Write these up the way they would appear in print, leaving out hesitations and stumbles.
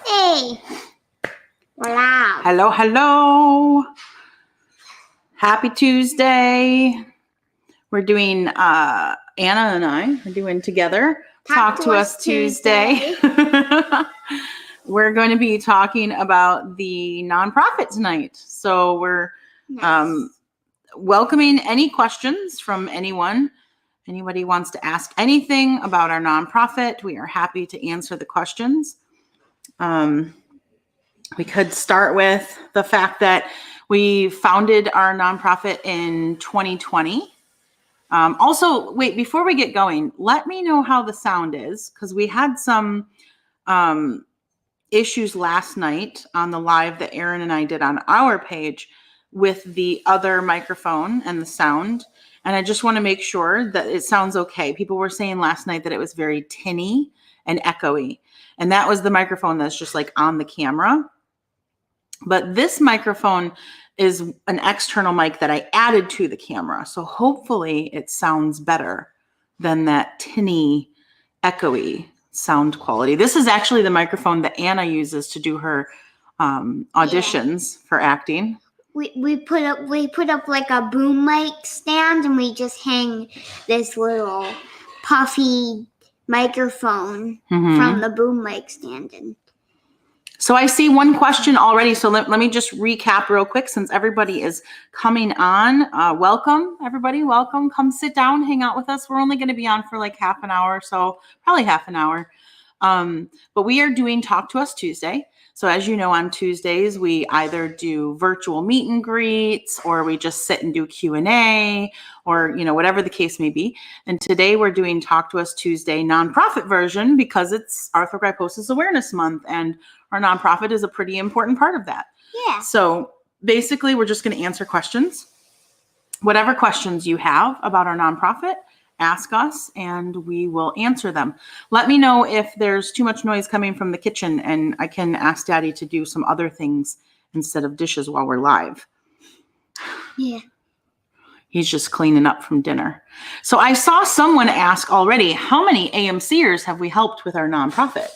Hey. Wow. Hello, hello. Happy Tuesday. We're doing, Anna and I are doing together. Talk to us Tuesday. We're going to be talking about the nonprofit tonight. So we're welcoming any questions from anyone. Anybody wants to ask anything about our nonprofit, we are happy to answer the questions. We could start with the fact that we founded our nonprofit in 2020. Also, wait, before we get going, let me know how the sound is, because we had some issues last night on the live that Aaron and I did on our page with the other microphone and the sound. And I just want to make sure that it sounds okay. People were saying last night that it was very tinny and echoey. And that was the microphone that's just like on the camera. But this microphone is an external mic that I added to the camera. So hopefully it sounds better than that tinny, echoey sound quality. This is actually the microphone that Anna uses to do her auditions for acting. We put up like a boom mic stand, and we just hang this little puffy microphone from the boom mic stand in. So I see one question already. So let me just recap real quick since everybody is coming on. Welcome, everybody. Welcome. Come sit down, hang out with us. We're only going to be on for like half an hour, so probably half an hour. But we are doing Talk to Us Tuesday. So as you know, on Tuesdays, we either do virtual meet and greets, or we just sit and do Q&A, or, whatever the case may be. And today we're doing Talk to Us Tuesday nonprofit version because it's Arthrogryposis Awareness Month, and our nonprofit is a pretty important part of that. Yeah. So basically, we're just going to answer questions. Whatever questions you have about our nonprofit, ask us and we will answer them. Let me know if there's too much noise coming from the kitchen, and I can ask Daddy to do some other things instead of dishes while we're live. Yeah. He's just cleaning up from dinner. So I saw someone ask already, how many AMCers have we helped with our nonprofit?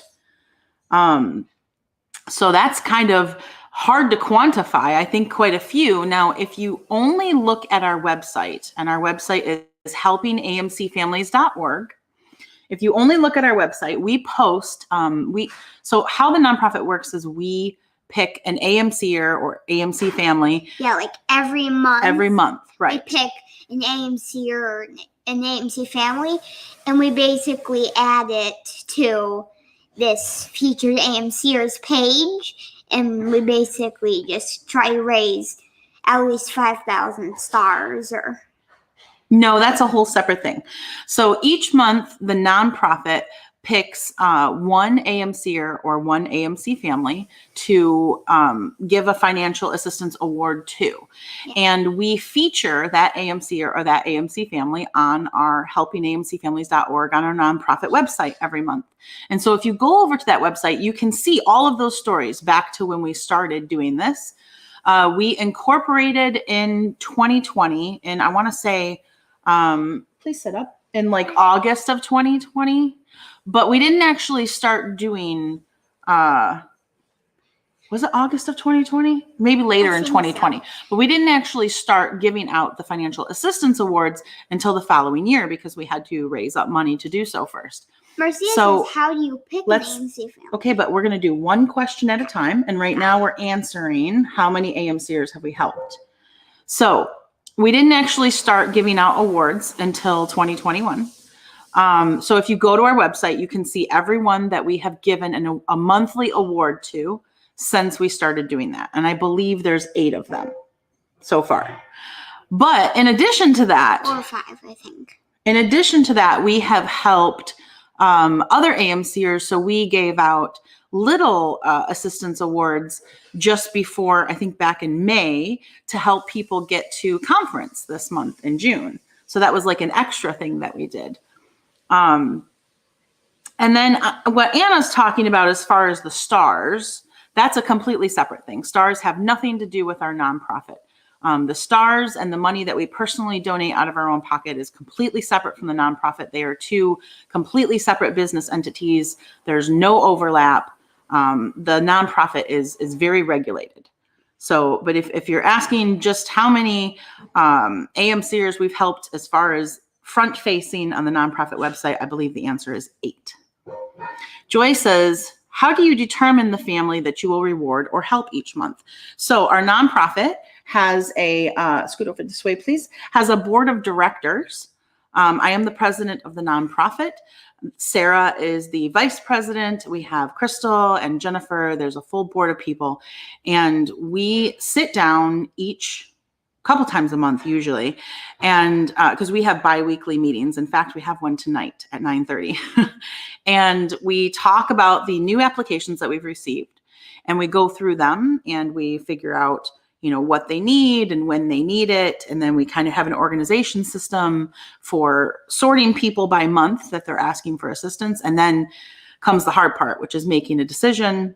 So that's kind of hard to quantify. I think quite a few. Now, if you only look at our website, and our website is helpingamcfamilies.org. If you only look at our website, we post, so how the nonprofit works is we pick an AMCer or AMC family. Yeah, like every month. Every month, right. We pick an AMC or an AMC family, and we basically add it to this featured AMCers page, and we basically just try to raise at least 5,000 stars or... No, that's a whole separate thing. So each month, the nonprofit picks one AMCer or one AMC family to give a financial assistance award to. Yeah. And we feature that AMCer or that AMC family on our helpingamcfamilies.org on our nonprofit website every month. And so if you go over to that website, you can see all of those stories back to when we started doing this. We incorporated in 2020, and I want to say, please sit up, in like August of 2020, but we didn't actually start doing, was it August of 2020? Maybe later in 2020, so. But we didn't actually start giving out the financial assistance awards until the following year because we had to raise up money to do so first. Marcia says, how do you pick an AMC family? Okay, but we're going to do one question at a time. And right now we're answering how many AMCers have we helped. So we didn't actually start giving out awards until 2021. So if you go to our website, you can see everyone that we have given a monthly award to since we started doing that. And I believe there's 8 of them so far. But in addition to that, or 5, I think. In addition to that, we have helped other AMCers. So we gave out little assistance awards just before, I think back in May, to help people get to conference this month in June. So that was like an extra thing that we did. And then what Anna's talking about as far as the stars, that's a completely separate thing. Stars have nothing to do with our nonprofit. The stars and the money that we personally donate out of our own pocket is completely separate from the nonprofit. They are 2 completely separate business entities. There's no overlap. The nonprofit is very regulated. So, but if you're asking just how many AMCers we've helped as far as front facing on the nonprofit website, I believe the answer is 8. Joy says, how do you determine the family that you will reward or help each month? So our nonprofit has a, scoot over this way, please, has a board of directors. I am the president of the nonprofit. Sarah is the vice president. We have Crystal and Jennifer. There's a full board of people. And we sit down each couple times a month usually. And because we have bi-weekly meetings. In fact, we have one tonight at 9:30. And we talk about the new applications that we've received. And we go through them and we figure out, you know, what they need and when they need it. And then we kind of have an organization system for sorting people by month that they're asking for assistance. And then comes the hard part, which is making a decision.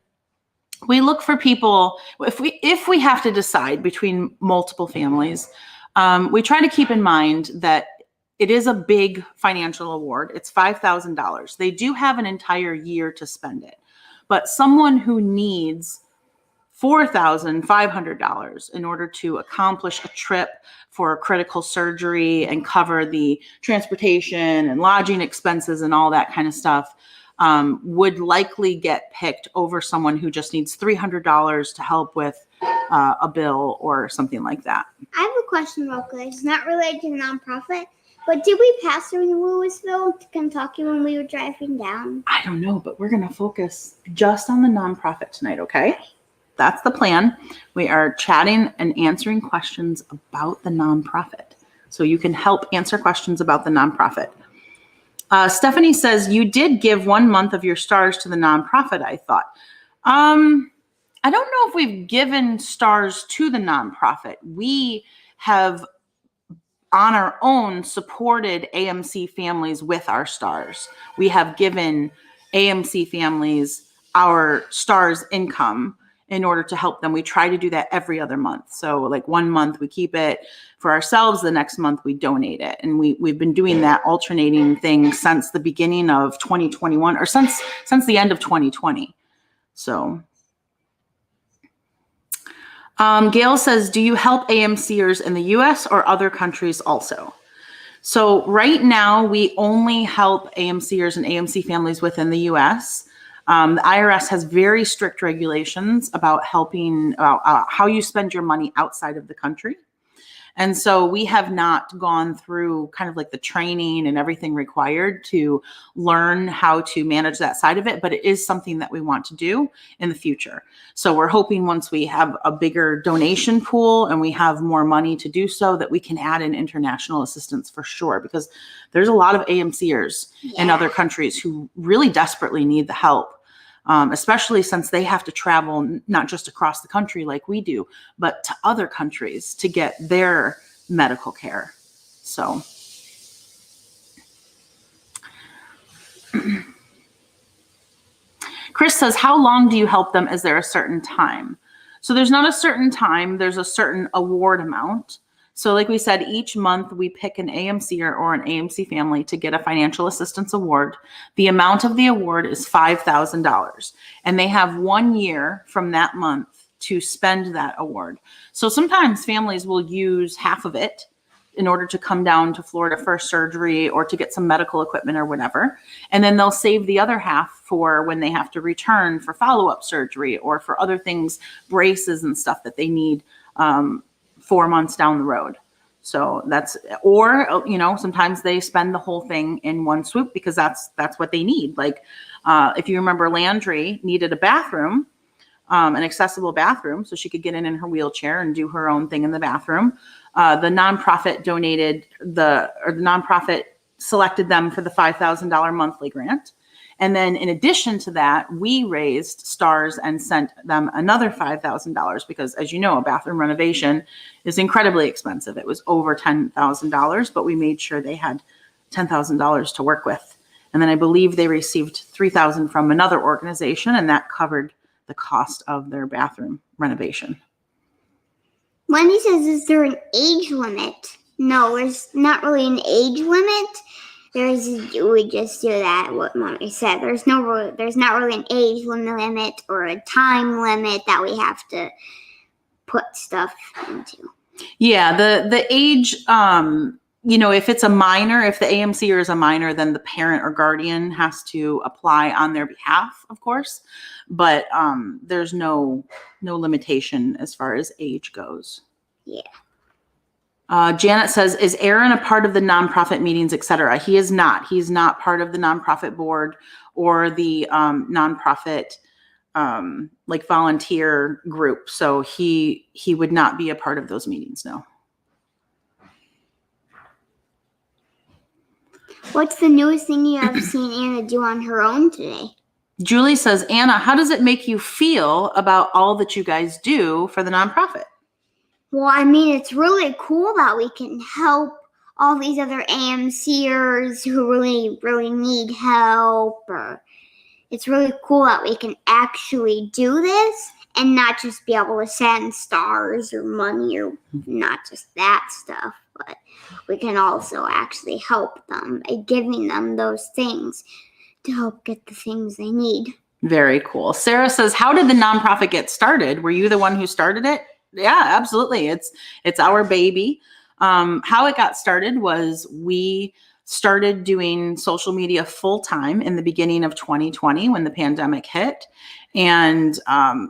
We look for people, if we have to decide between multiple families, we try to keep in mind that it is a big financial award. It's $5,000. They do have an entire year to spend it. But someone who needs $4,500 in order to accomplish a trip for critical surgery and cover the transportation and lodging expenses and all that kind of stuff, would likely get picked over someone who just needs $300 to help with a bill or something like that. I have a question real quick. It's not related to the nonprofit, but did we pass through Louisville to Kentucky when we were driving down? I don't know, but we're going to focus just on the nonprofit tonight, okay? That's the plan. We are chatting and answering questions about the nonprofit. So you can help answer questions about the nonprofit. Stephanie says, you did give 1 month of your stars to the nonprofit, I thought. I don't know if we've given stars to the nonprofit. We have, on our own, supported AMC Families with our stars. We have given AMC Families our stars income in order to help them. We try to do that every other month. So like 1 month we keep it for ourselves, the next month we donate it. And we've been doing that alternating thing since the beginning of 2021, or since the end of 2020. So Gail says, do you help AMCers in the US or other countries also? So right now we only help AMCers and AMC families within the US. The IRS has very strict regulations about helping, how you spend your money outside of the country. And so we have not gone through kind of like the training and everything required to learn how to manage that side of it, but it is something that we want to do in the future. So we're hoping once we have a bigger donation pool and we have more money to do so, that we can add in international assistance for sure, because there's a lot of AMCers in other countries who really desperately need the help. Especially since they have to travel not just across the country like we do, but to other countries to get their medical care. So Chris says, how long do you help them? Is there a certain time? So there's not a certain time. There's a certain award amount. So like we said, each month we pick an AMC or an AMC family to get a financial assistance award. The amount of the award is $5,000, and they have 1 year from that month to spend that award. So sometimes families will use half of it in order to come down to Florida for surgery or to get some medical equipment or whatever. And then they'll save the other half for when they have to return for follow-up surgery or for other things, braces and stuff that they need 4 months down the road. So that's, or, you know, sometimes they spend the whole thing in one swoop because that's what they need. Like, if you remember, Landry needed a bathroom, an accessible bathroom, so she could get in her wheelchair and do her own thing in the bathroom. The nonprofit nonprofit selected them for the $5,000 monthly grant. And then in addition to that, we raised stars and sent them another $5,000 because, as you know, a bathroom renovation is incredibly expensive. It was over $10,000, but we made sure they had $10,000 to work with. And then I believe they received $3,000 from another organization, and that covered the cost of their bathroom renovation. Wendy says, is there an age limit? No, there's not really an age limit. we just do that. What Mommy said. There's not really an age limit or a time limit that we have to put stuff into. Yeah, the age, if it's a minor, if the AMCer is a minor, then the parent or guardian has to apply on their behalf, of course. But there's no limitation as far as age goes. Yeah. Janet says, is Aaron a part of the nonprofit meetings, etc.? He is not. He's not part of the nonprofit board or the nonprofit like volunteer group. So he would not be a part of those meetings. No. What's the newest thing you have seen Anna do on her own today? Julie says, Anna, how does it make you feel about all that you guys do for the nonprofit? Well, I mean, it's really cool that we can help all these other AMCers who really, really need help. Or it's really cool that we can actually do this and not just be able to send stars or money or not just that stuff, but we can also actually help them by giving them those things to help get the things they need. Very cool. Sarah says, how did the nonprofit get started? Were you the one who started it? Yeah, absolutely. It's our baby. How it got started was we started doing social media full time in the beginning of 2020 when the pandemic hit. And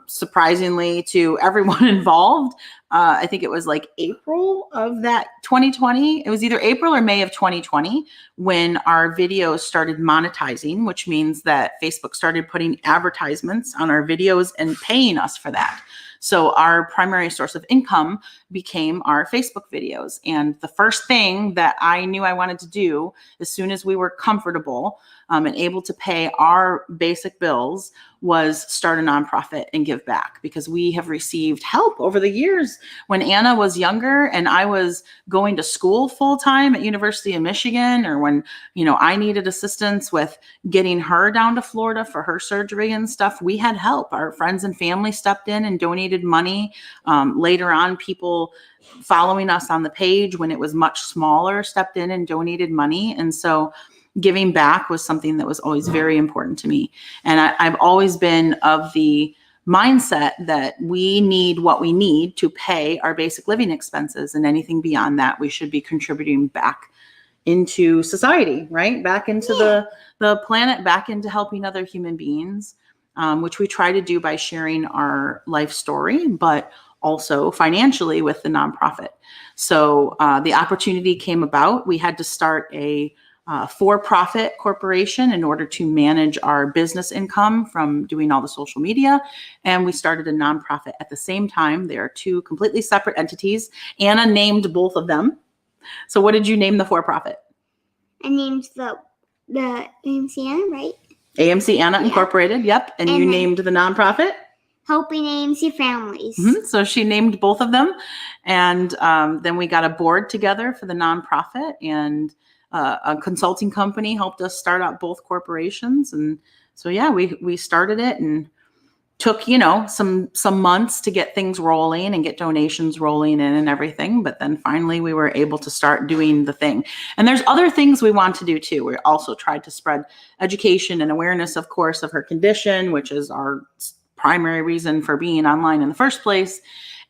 surprisingly to everyone involved, I think it was like April of that 2020. It was either April or May of 2020 when our videos started monetizing, which means that Facebook started putting advertisements on our videos and paying us for that. So our primary source of income became our Facebook videos. And the first thing that I knew I wanted to do as soon as we were comfortable and able to pay our basic bills was start a nonprofit and give back, because we have received help over the years. When Anna was younger and I was going to school full time at University of Michigan, or when, I needed assistance with getting her down to Florida for her surgery and stuff, we had help. Our friends and family stepped in and donated money. Later on, people following us on the page when it was much smaller stepped in and donated money. And so giving back was something that was always very important to me. And I've always been of the mindset that we need what we need to pay our basic living expenses, and anything beyond that, we should be contributing back into society, right? Back into the planet, back into helping other human beings, which we try to do by sharing our life story, but also financially with the nonprofit. So the opportunity came about. We had to start a for-profit corporation in order to manage our business income from doing all the social media. And we started a nonprofit at the same time. They are two completely separate entities. Anna named both of them. So what did you name the for-profit? I named the AMC Anna, right? AMC Anna Incorporated, yep. And you named the nonprofit? Helping AMC Families. Mm-hmm. So she named both of them. And then we got a board together for the nonprofit, and a consulting company helped us start out both corporations. And so, we started it and took, some months to get things rolling and get donations rolling in and everything. But then finally we were able to start doing the thing. And there's other things we want to do too. We also tried to spread education and awareness, of course, of her condition, which is our primary reason for being online in the first place.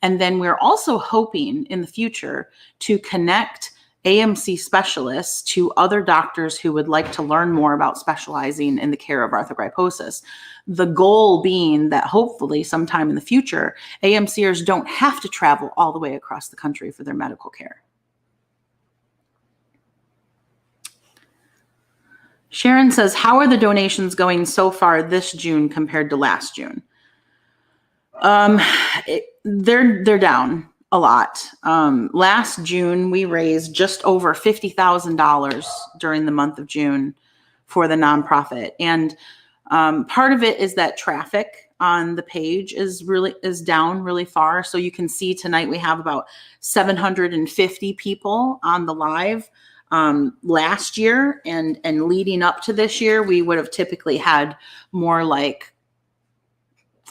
And then we're also hoping in the future to connect AMC specialists to other doctors who would like to learn more about specializing in the care of arthrogryposis. The goal being that hopefully sometime in the future, AMCers don't have to travel all the way across the country for their medical care. Sharon says, how are the donations going so far this June compared to last June? They're down a lot. Last June, we raised just over $50,000 during the month of June for the nonprofit. And part of it is that traffic on the page is down really far. So you can see tonight we have about 750 people on the live. Last year and leading up to this year, we would have typically had more like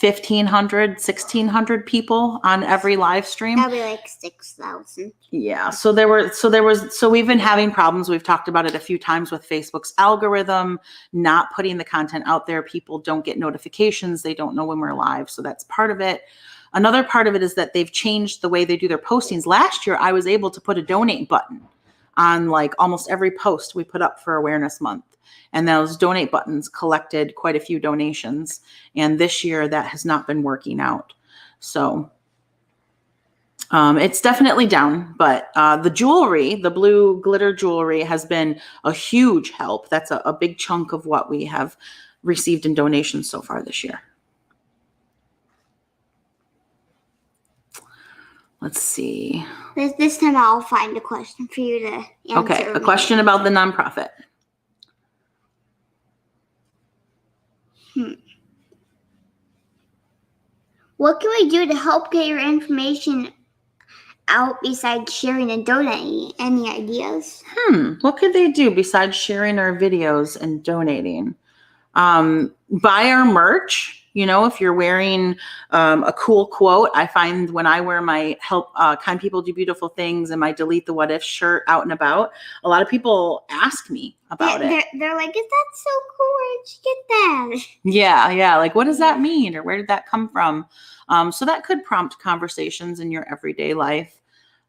1,500, 1,600 people on every live stream. That'll be like 6,000. Yeah. So we've been having problems. We've talked about it a few times with Facebook's algorithm, not putting the content out there. People don't get notifications. They don't know when we're live. So that's part of it. Another part of it is that they've changed the way they do their postings. Last year, I was able to put a donate button on like almost every post we put up for Awareness Month. And those donate buttons collected quite a few donations. And this year that has not been working out. So it's definitely down, but the jewelry, the blue glitter jewelry has been a huge help. That's a big chunk of what we have received in donations so far this year. Let's see. This time I'll find a question for you to answer. Okay, a question about the nonprofit. What can we do to help get your information out besides sharing and donating? Any ideas? What could they do besides sharing our videos and donating? Buy our merch. You know, if you're wearing a cool quote, I find when I wear my Help Kind People Do Beautiful Things and my Delete the What If shirt out and about, a lot of people ask me about it. They're like, is that so cool? Where'd you get that? Yeah. Like, what does that mean? Or where did that come from? So that could prompt conversations in your everyday life.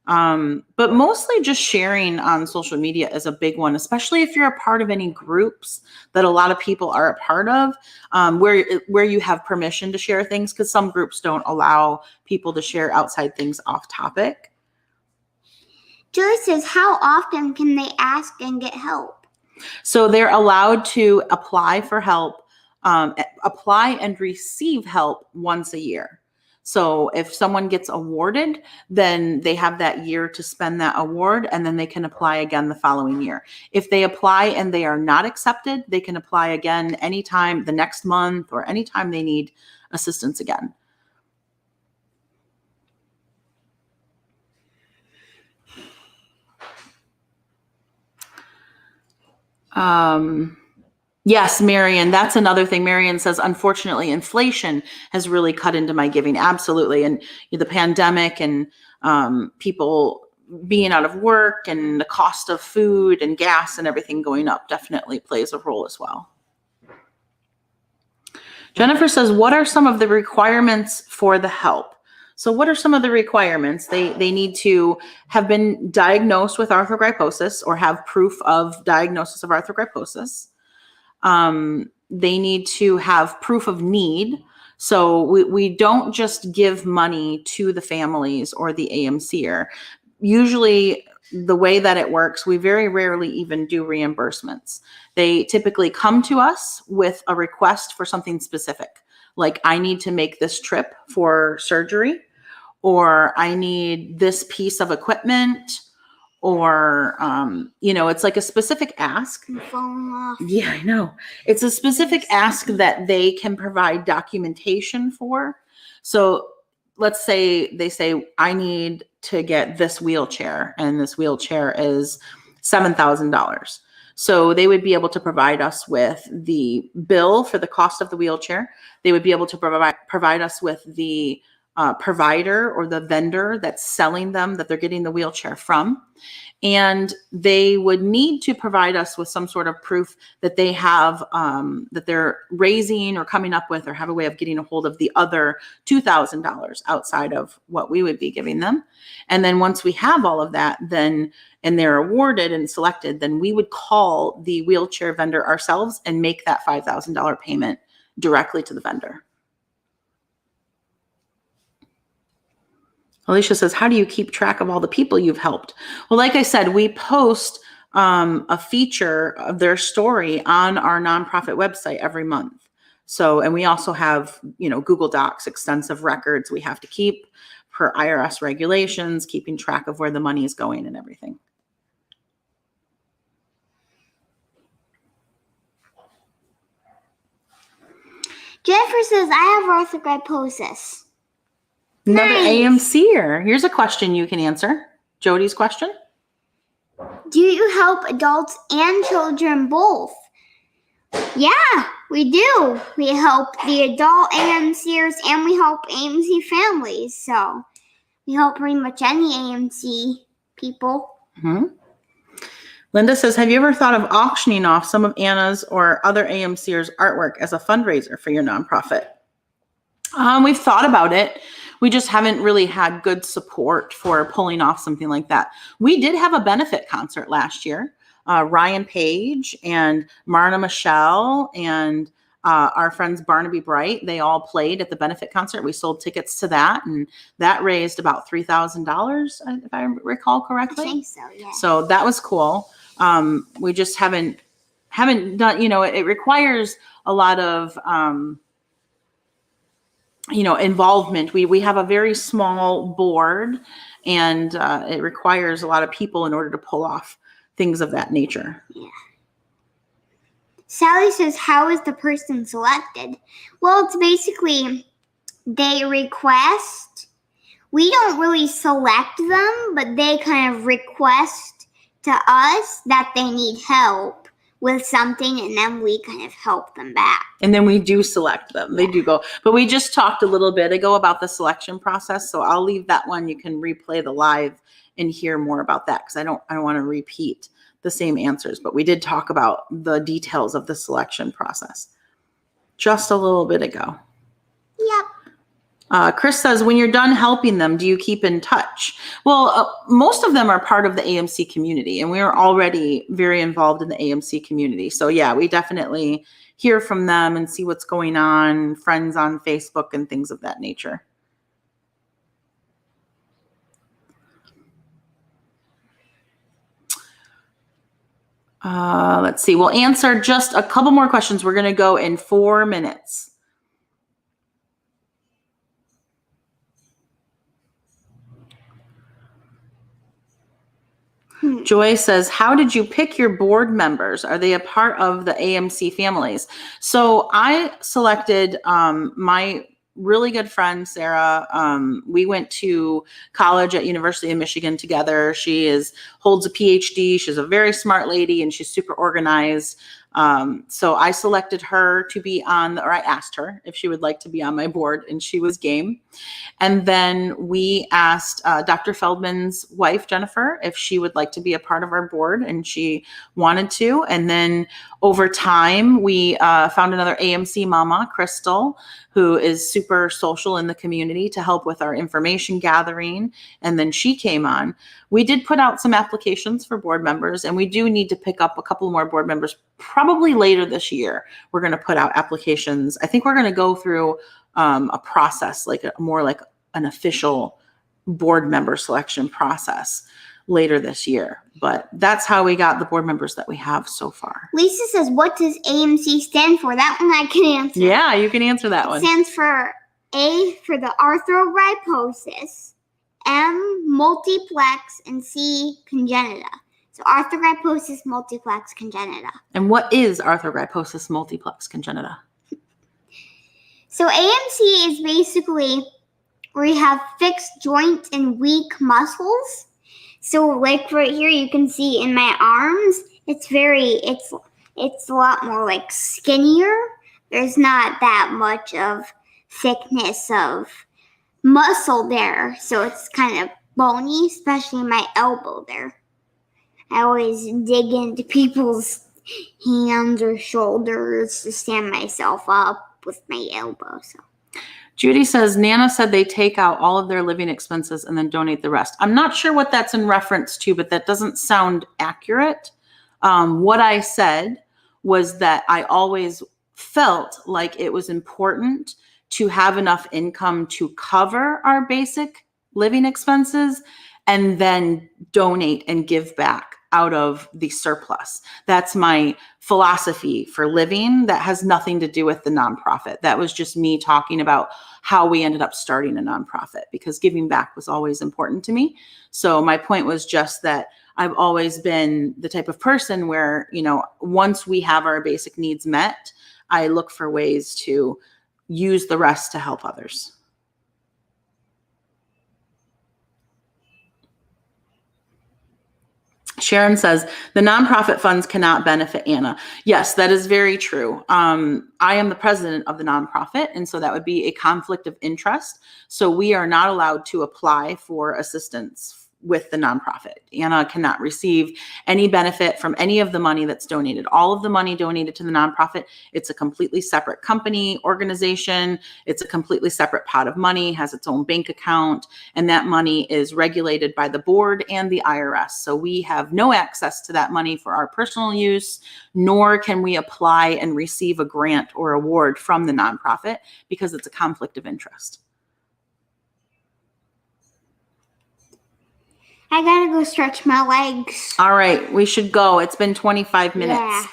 But mostly just sharing on social media is a big one, especially if you're a part of any groups that a lot of people are a part of, where you have permission to share things, because some groups don't allow people to share outside things off topic. Julie says, how often can they ask and get help? So they're allowed to apply for help, apply and receive help once a year. So if someone gets awarded, then they have that year to spend that award, and then they can apply again the following year. If they apply and they are not accepted, they can apply again anytime the next month or anytime they need assistance again. Yes, Marion, that's another thing. Marion says, unfortunately, inflation has really cut into my giving. Absolutely. And the pandemic and people being out of work and the cost of food and gas and everything going up definitely plays a role as well. Jennifer says, what are some of the requirements for the help? So what are some of the requirements? They need to have been diagnosed with arthrogryposis or have proof of diagnosis of arthrogryposis. They need to have proof of need. So we don't just give money to the families or the AMCer. Usually the way that it works, we very rarely even do reimbursements. They typically come to us with a request for something specific. Like, I need to make this trip for surgery, or I need this piece of equipment, or, it's like a specific ask. Falling off. Yeah, I know. It's a specific ask that they can provide documentation for. So let's say they say, I need to get this wheelchair, and this wheelchair is $7,000. So they would be able to provide us with the bill for the cost of the wheelchair. They would be able to provide us with the provider or the vendor that's selling them, that they're getting the wheelchair from. And they would need to provide us with some sort of proof that they have, that they're raising or coming up with, or have a way of getting a hold of the other $2,000 outside of what we would be giving them. And then once we have all of that, then, and they're awarded and selected, then we would call the wheelchair vendor ourselves and make that $5,000 payment directly to the vendor. Alicia says, how do you keep track of all the people you've helped? Well, like I said, we post a feature of their story on our nonprofit website every month. So, and we also have, Google Docs, extensive records we have to keep per IRS regulations, keeping track of where the money is going and everything. Jennifer says, I have arthrogryposis. Another Nice. AMCer. Here's a question you can answer. Jody's question. Do you help adults and children both? Yeah, We do. We help the adult AMCers and we help AMC families. So we help pretty much any AMC people. Mm-hmm. Linda says, have you ever thought of auctioning off some of Anna's or other AMCers' artwork as a fundraiser for your nonprofit? We've thought about it. We just haven't really had good support for pulling off something like that. We did have a benefit concert last year. Ryan Page and Marna Michelle and our friends Barnaby Bright, they all played at the benefit concert. We sold tickets to that, and that raised about $3,000, if I recall correctly. I think so, yeah. So that was cool. We just haven't done, it requires a lot of, involvement. We have a very small board, and it requires a lot of people in order to pull off things of that nature. Yeah. Sally says, how is the person selected? Well, it's basically they request. We don't really select them, but they kind of request to us that they need help with something, and then we kind of help them back. And then we do select them. They do go. But we just talked a little bit ago about the selection process, so I'll leave that one. You can replay the live and hear more about that, because I don't want to repeat the same answers, but we did talk about the details of the selection process just a little bit ago. Yep. Chris says, when you're done helping them, do you keep in touch? Well, most of them are part of the AMC community, and we're already very involved in the AMC community. So yeah, we definitely hear from them and see what's going on, friends on Facebook and things of that nature. Let's see. We'll answer just a couple more questions. We're going to go in 4 minutes. Joy says, how did you pick your board members? Are they a part of the AMC families? So I selected my really good friend, Sarah. We went to college at University of Michigan together. She holds a PhD. She's a very smart lady, and she's super organized. So I selected her to be or I asked her if she would like to be on my board, and she was game. And then we asked Dr. Feldman's wife, Jennifer, if she would like to be a part of our board, and she wanted to. And then over time, we found another AMC mama, Crystal, who is super social in the community, to help with our information gathering. And then she came on. We did put out some applications for board members, and we do need to pick up a couple more board members probably later this year. We're going to put out applications. I think we're going to go through a process, more like an official board member selection process later this year. But that's how we got the board members that we have so far. Lisa says, what does AMC stand for? That one I can answer. Yeah, you can answer that one. It stands for A for the arthrogryposis, M multiplex, and C congenita. So arthrogryposis multiplex congenita. And what is arthrogryposis multiplex congenita? So AMC is basically where you have fixed joints and weak muscles. So like right here, you can see in my arms, it's a lot more like skinnier. There's not that much of thickness of muscle there. So it's kind of bony, especially my elbow there. I always dig into people's hands or shoulders to stand myself up with my elbow. So Judy says, Nana said they take out all of their living expenses and then donate the rest. I'm not sure what that's in reference to, but that doesn't sound accurate. What I said was that I always felt like it was important to have enough income to cover our basic living expenses and then donate and give back out of the surplus. That's my philosophy for living. That has nothing to do with the nonprofit. That was just me talking about how we ended up starting a nonprofit, because giving back was always important to me. So my point was just that I've always been the type of person where, once we have our basic needs met, I look for ways to use the rest to help others. Sharon says the nonprofit funds cannot benefit Anna. Yes, that is very true. I am the president of the nonprofit, and so that would be a conflict of interest. So we are not allowed to apply for assistance with the nonprofit. Anna cannot receive any benefit from any of the money that's donated. All of the money donated to the nonprofit, it's a completely separate company, organization. It's a completely separate pot of money, has its own bank account, and that money is regulated by the board and the IRS. So we have no access to that money for our personal use, nor can we apply and receive a grant or award from the nonprofit because it's a conflict of interest. I gotta go stretch my legs. All right, we should go. It's been 25 minutes. Yeah.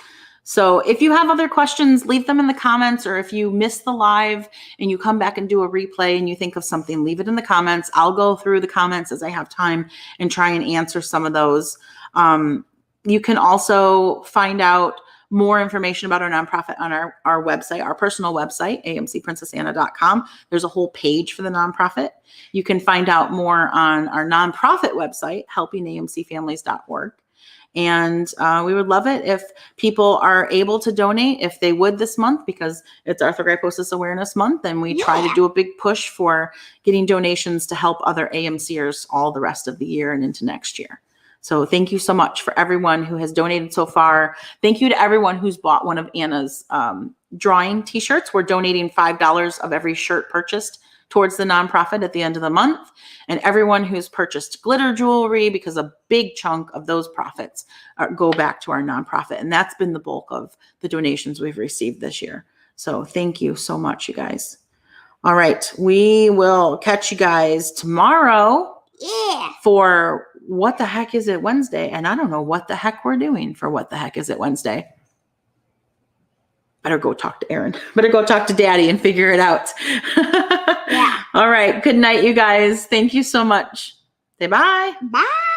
So if you have other questions, leave them in the comments, or if you miss the live and you come back and do a replay and you think of something, leave it in the comments. I'll go through the comments as I have time and try and answer some of those. You can also find out more information about our nonprofit on our website, our personal website, amcprincessanna.com. There's a whole page for the nonprofit. You can find out more on our nonprofit website, helpingamcfamilies.org. And we would love it if people are able to donate, if they would this month, because it's Arthrogryposis Awareness Month, and we try to do a big push for getting donations to help other AMCers all the rest of the year and into next year. So thank you so much for everyone who has donated so far. Thank you to everyone who's bought one of Anna's drawing t-shirts. We're donating $5 of every shirt purchased towards the nonprofit at the end of the month. And everyone who's purchased glitter jewelry, because a big chunk of those profits go back to our nonprofit. And that's been the bulk of the donations we've received this year. So thank you so much, you guys. All right. We will catch you guys tomorrow. Yeah. For What the Heck Is It Wednesday? And I don't know what the heck we're doing for What the Heck Is It Wednesday. Better go talk to Aaron. Better go talk to Daddy and figure it out. Yeah. All right. Good night, you guys. Thank you so much. Say bye. Bye.